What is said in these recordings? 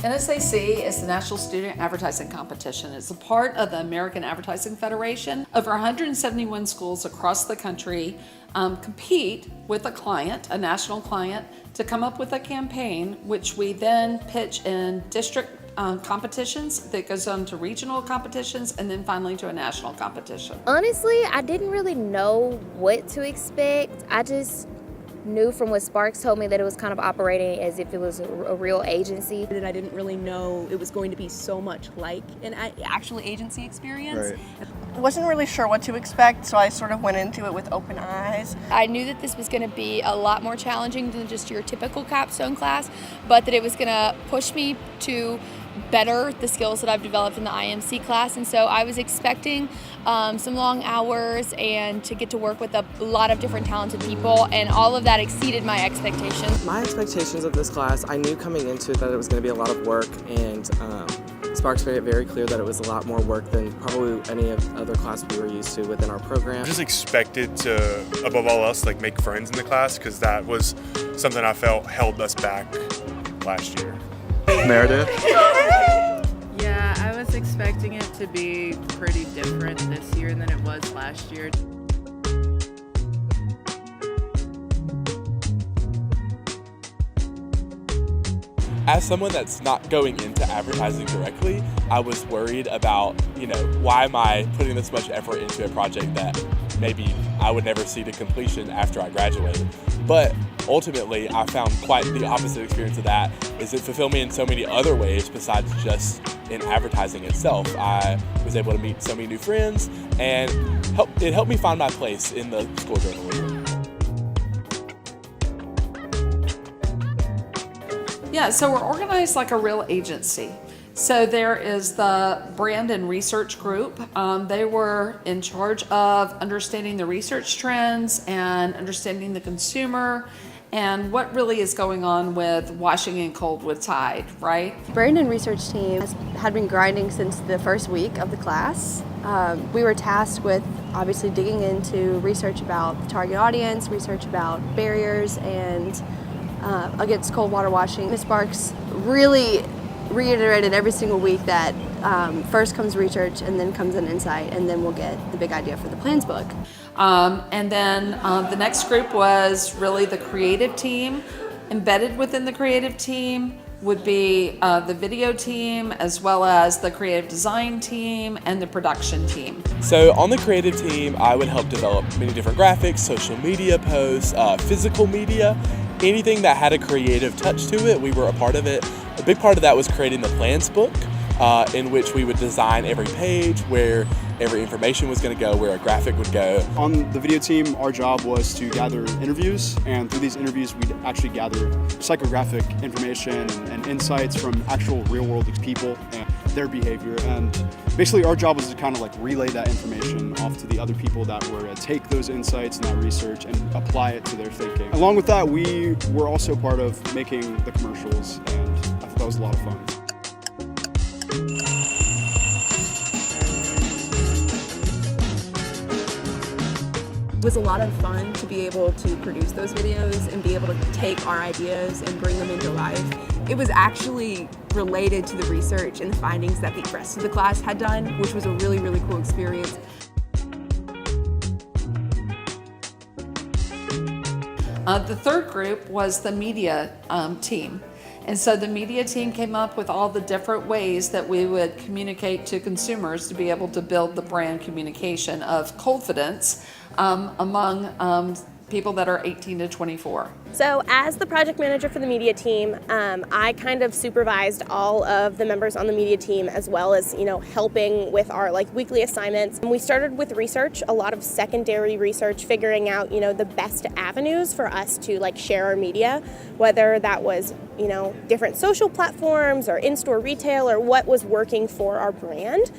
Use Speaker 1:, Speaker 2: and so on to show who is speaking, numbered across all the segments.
Speaker 1: NSAC is the National Student Advertising Competition. It's a part of the American Advertising Federation. Over 171 schools across the country compete with a client, a national client, to come up with a campaign, which we then pitch in district competitions that goes on to regional competitions and then finally to a national competition.
Speaker 2: Honestly, I didn't really know what to expect. I just knew from what Sparks told me that it was kind of operating as if it was a real agency.
Speaker 3: And I didn't really know it was going to be so much like an actual agency experience.
Speaker 4: Right. I wasn't really sure what to expect, so I sort of went into it with open eyes.
Speaker 5: I knew that this was going to be a lot more challenging than just your typical capstone class, but that it was going to push me to better the skills that I've developed in the IMC class. And so I was expecting some long hours and to get to work with a lot of different talented people, and all of that exceeded my expectations.
Speaker 6: My expectations of this class, I knew coming into it that it was going to be a lot of work, and Sparks made it very clear that it was a lot more work than probably any of the other classes we were used to within our program.
Speaker 7: I just expected to, above all else, make friends in the class, because that was something I felt held us back last year.
Speaker 8: Meredith?
Speaker 9: Yeah, I was expecting it to be pretty different this year than it was last year.
Speaker 8: As someone that's not going into advertising directly, I was worried about, why am I putting this much effort into a project that maybe I would never see to completion after I graduated. But ultimately, I found quite the opposite experience of that, is it fulfilled me in so many other ways besides just in advertising itself. I was able to meet so many new friends, and it helped me find my place in the school journalism.
Speaker 1: Yeah, so we're organized like a real agency. So there is the brand and research group. They were in charge of understanding the research trends and understanding the consumer and what really is going on with washing in cold with Tide, right?
Speaker 10: Brand and research team had been grinding since the first week of the class. We were tasked with obviously digging into research about the target audience, research about barriers and against cold water washing. Ms. Sparks really reiterated every single week that first comes research and then comes an insight, and then we'll get the big idea for the plans book.
Speaker 1: And then the next group was really the creative team. Embedded within the creative team would be the video team, as well as the creative design team and the production team.
Speaker 8: So on the creative team, I would help develop many different graphics, social media posts, physical media, anything that had a creative touch to it, we were a part of it. A big part of that was creating the plans book, in which we would design every page, where every information was going to go, where a graphic would go.
Speaker 11: On the video team, our job was to gather interviews, and through these interviews we'd actually gather psychographic information and insights from actual real-world people and their behavior. And basically our job was to kind of relay that information off to the other people that were to take those insights and that research and apply it to their thinking. Along with that, we were also part of making the commercials, and I thought that was a lot of fun.
Speaker 3: It was a lot of fun to be able to produce those videos and be able to take our ideas and bring them into life. It was actually related to the research and the findings that the rest of the class had done, which was a really, really cool experience.
Speaker 1: The third group was the media team. And so the media team came up with all the different ways that we would communicate to consumers to be able to build the brand communication of confidence among people that are 18 to 24.
Speaker 2: So as the project manager for the media team, I kind of supervised all of the members on the media team, as well as, helping with our weekly assignments. And we started with research, a lot of secondary research, figuring out, the best avenues for us to share our media, whether that was, different social platforms or in-store retail, or what was working for our brand.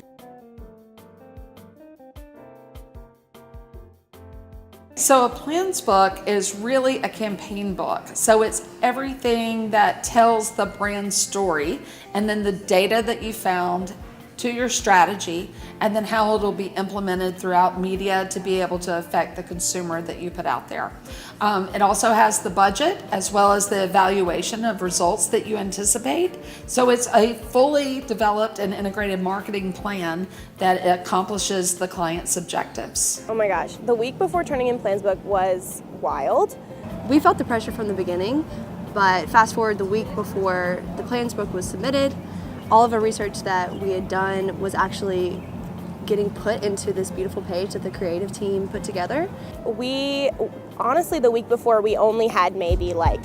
Speaker 1: So a plans book is really a campaign book. So it's everything that tells the brand story, and then the data that you found to your strategy, and then how it'll be implemented throughout media to be able to affect the consumer that you put out there. It also has the budget as well as the evaluation of results that you anticipate. So it's a fully developed and integrated marketing plan that accomplishes the client's objectives.
Speaker 2: Oh my gosh, the week before turning in Plans Book was wild.
Speaker 10: We felt the pressure from the beginning, but fast forward the week before the plans book was submitted, all of the research that we had done was actually getting put into this beautiful page that the creative team put together.
Speaker 2: We, honestly, the week before, we only had maybe like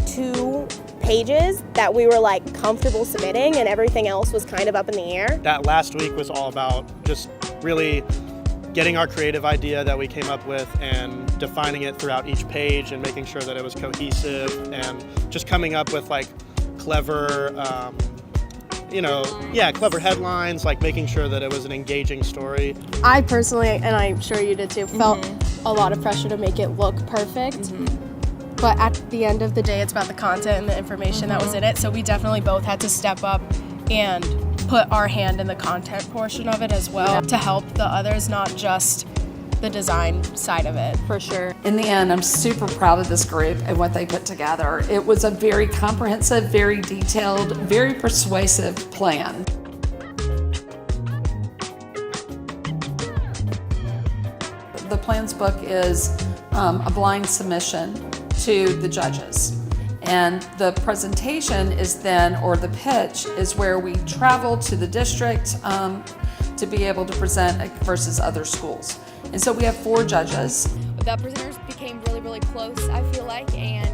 Speaker 2: 2 pages that we were like comfortable submitting, and everything else was kind of up in the air.
Speaker 12: That last week was all about just really getting our creative idea that we came up with and defining it throughout each page and making sure that it was cohesive and just coming up with like clever, clever headlines, like making sure that it was an engaging story.
Speaker 13: I personally, and I'm sure you did too, felt a lot of pressure to make it look perfect. But at the end of the day, it's about the content and the information that was in it. So we definitely both had to step up and put our hand in the content portion of it as well to help the others, not just the design side of it.
Speaker 10: For sure.
Speaker 1: In the end, I'm super proud of this group and what they put together. It was a very comprehensive, very detailed, very persuasive plan. The plans book is a blind submission to the judges. And the presentation is then, or the pitch, is where we travel to the district to be able to present versus other schools. And so we have 4 judges.
Speaker 5: The presenters became really, really close, I feel like, and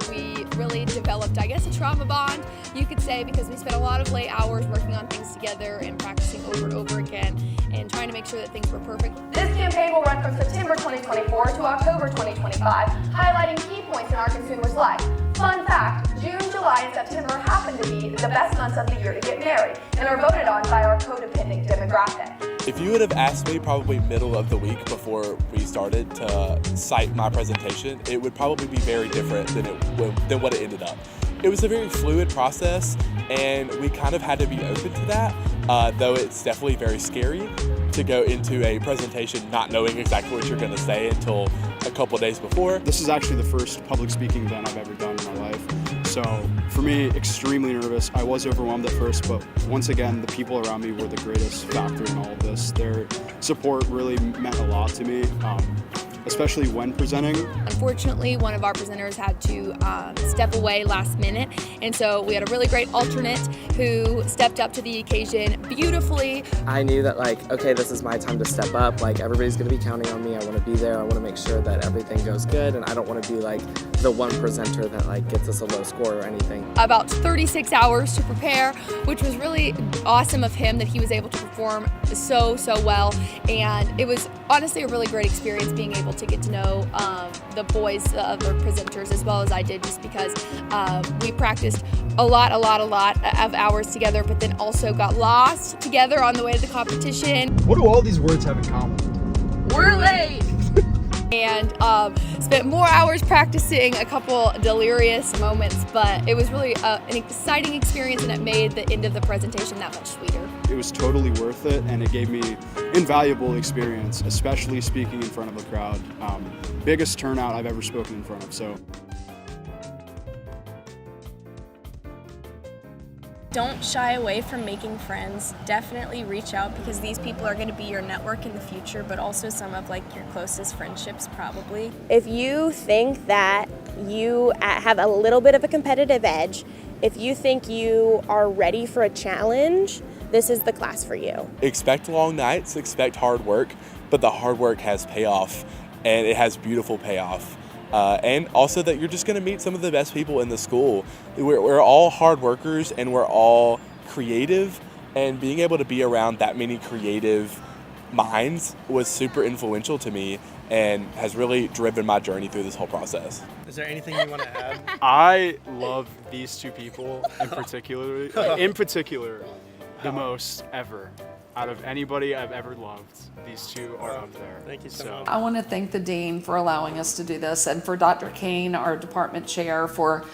Speaker 5: we really developed, I guess, a trauma bond, you could say, because we spent a lot of late hours working on things together and practicing over and over again and trying to make sure that things were perfect.
Speaker 14: This campaign will run from September 2024 to October 2025, highlighting key points in our consumers' life. Fun fact, June, July, and September happen to be the best months of the year to get married and are voted on by our codependent demographic.
Speaker 8: If you would have asked me probably middle of the week before we started to cite my presentation, it would probably be very different than what it ended up. It was a very fluid process, and we kind of had to be open to that, though it's definitely very scary to go into a presentation not knowing exactly what you're going to say until a couple days before.
Speaker 11: This is actually the first public speaking event I've ever done in my life. So for me, extremely nervous. I was overwhelmed at first, but once again, the people around me were the greatest factor in all of this. Their support really meant a lot to me, especially when presenting.
Speaker 5: Unfortunately, one of our presenters had to step away last minute, and so we had a really great alternate who stepped up to the occasion beautifully.
Speaker 6: I knew that okay, this is my time to step up. Everybody's gonna be counting on me. I wanna be there. I wanna make sure that everything goes good, and I don't wanna be the one presenter that gets us a low score or anything.
Speaker 5: About 36 hours to prepare, which was really awesome of him that he was able to perform so well, and it was honestly a really great experience being able to get to know the boys, the other presenters, as well as I did, just because we practiced a lot of hours together, but then also got lost together on the way to the competition.
Speaker 11: What do all these words have in common?
Speaker 5: We're late! And spent more hours practicing, a couple delirious moments, but it was really an exciting experience, and it made the end of the presentation that much sweeter.
Speaker 11: It was totally worth it, and it gave me invaluable experience, especially speaking in front of a crowd. Biggest turnout I've ever spoken in front of, so.
Speaker 13: Don't shy away from making friends. Definitely reach out, because these people are going to be your network in the future, but also some of your closest friendships probably.
Speaker 2: If you think that you have a little bit of a competitive edge, if you think you are ready for a challenge, this is the class for you.
Speaker 8: Expect long nights, expect hard work, but the hard work has payoff, and it has beautiful payoff. And also that you're just going to meet some of the best people in the school. We're all hard workers, and we're all creative, and being able to be around that many creative minds was super influential to me and has really driven my journey through this whole process.
Speaker 12: Is there anything you want to add?
Speaker 11: I love these 2 people in particular the most ever. Out of anybody I've ever loved, these two are up there.
Speaker 12: Thank you so much.
Speaker 1: I want to thank the dean for allowing us to do this, and for Dr. Kane, our department chair, for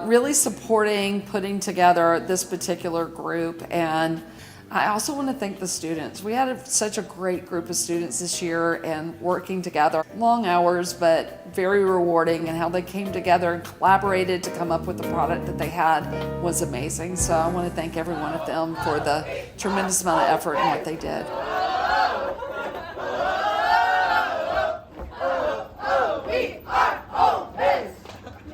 Speaker 1: really supporting putting together this particular group. And I also want to thank the students. We had such a great group of students this year, and working together. Long hours, but very rewarding, and how they came together and collaborated to come up with the product that they had was amazing. So I want to thank every one of them for the tremendous amount of effort and what they did.